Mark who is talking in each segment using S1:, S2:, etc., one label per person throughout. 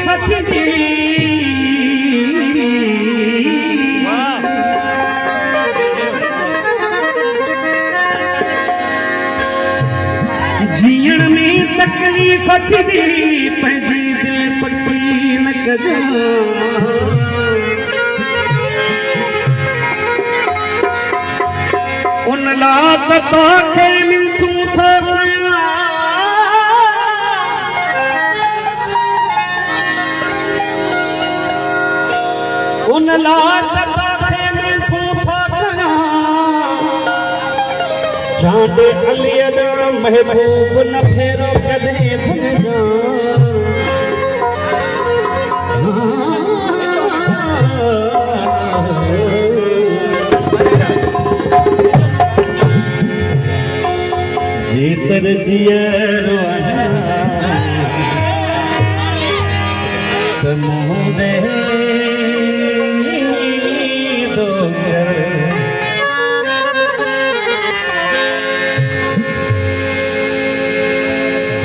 S1: फसदी जीण में तकलीफ़ थी पंहिंजी दिल पटी न कजा उन लात तोखे मिलतू थो उन लात तोखे मिलतू थो जाने अलीअ दा महबूब न फेरो कदे भुलजा जेतर जियरो समूदे दो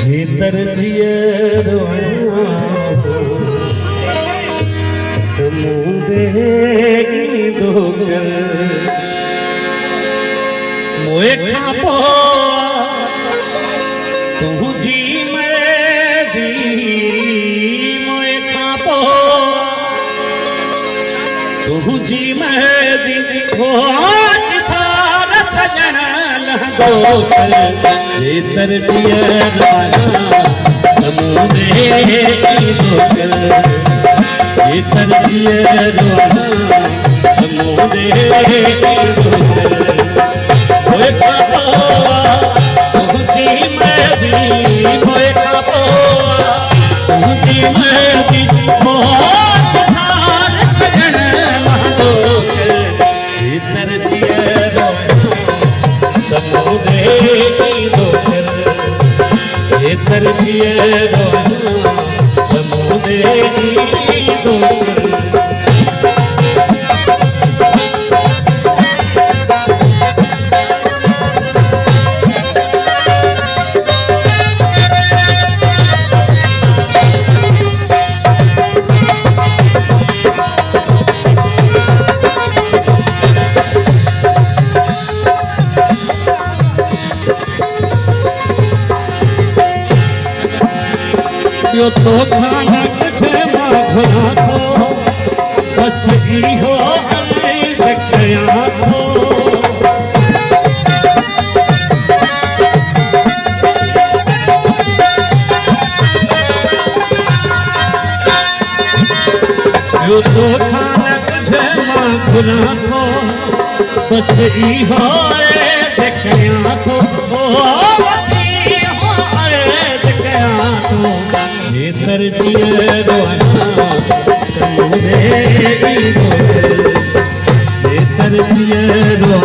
S1: जेतर जियरो समूदे दो मोए खापो तुझी मेरी मोए खापो तुझी मेरी हो सारा सजन लहंगो जेतर जियरा समूदे दोकर जेतर जियरा समूदे दोकर ओए खापो तुझी मेरी मोए खापो तुझी मेरी हो सारा सजन लहंगो जेतर जियरा समूदे दोकर जेतर जियरा समूदे दोकर यो तो खाना कछे माघना थो बस इहो अले देखया थो यो तो खाना कछे माघना थो बस इहो अले देखया थो जेतर जियरो समूदे दोकर जेतर जियरो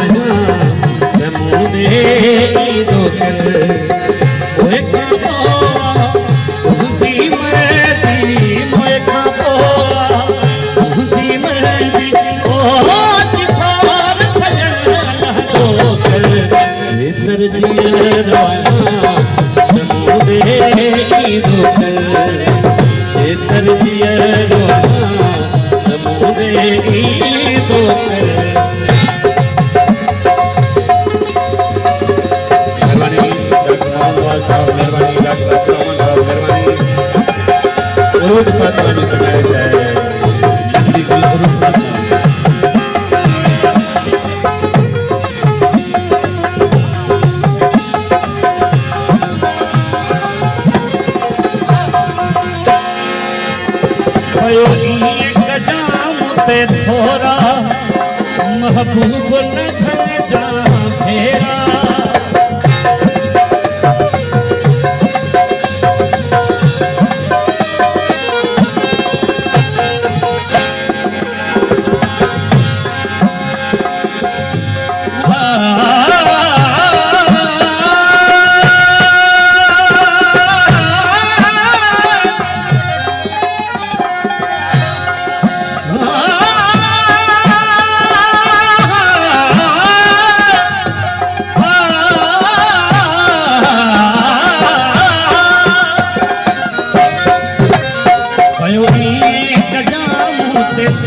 S1: समूदे दोकर ओए खापो तुझी मेरी मोए खापो तुझी मेरी ओ सारा सजन दोकर जेतर जियरो समूदे दोकर जेतर जियरो समूदे दोकर थोड़ा महबूब न जा फेरा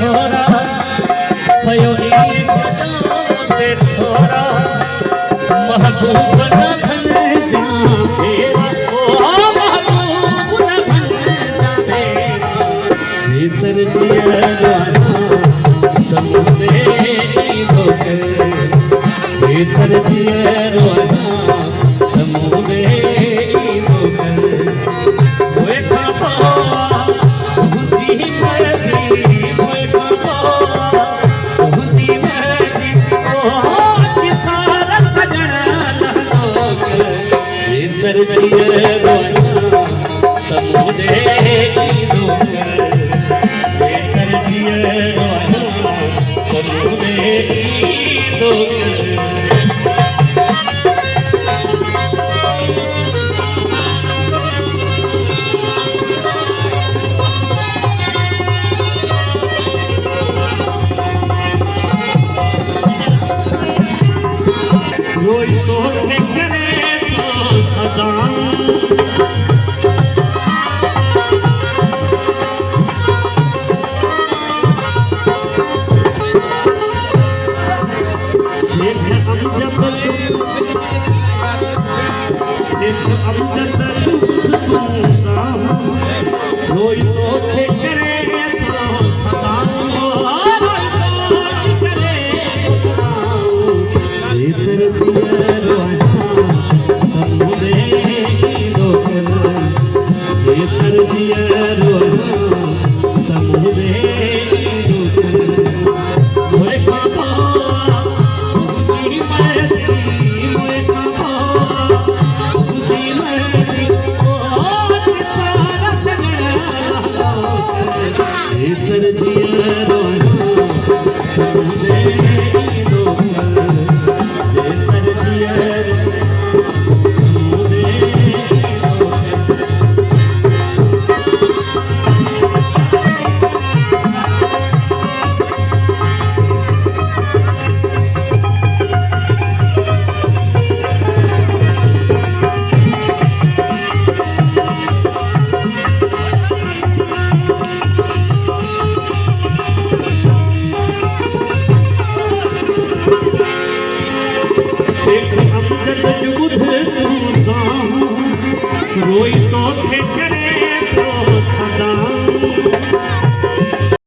S1: थोरा भयो एक ते थोरा महबूब न बन जा मेरा ओ महबूब न बन जा मेरा भीतर दिया समुदे धोकर भीतर दिया समुदे धोकर ओए खापा हुदी मर्दी ओए खापा हुदी मर्दी ओ किसारा सजना धोकर भीतर दिया समुदे धोकर भीतर दिया समुदे धोकर रोई तो करे तो सजान रोई तो करे तो भीतर दिया समुदे मोए खापा हुदी मर्दी मोए खापा हुदी मर्दी ओ किसारा सजना भीतर दिया समुदे भीतर दिया रोई तो करे तो सदा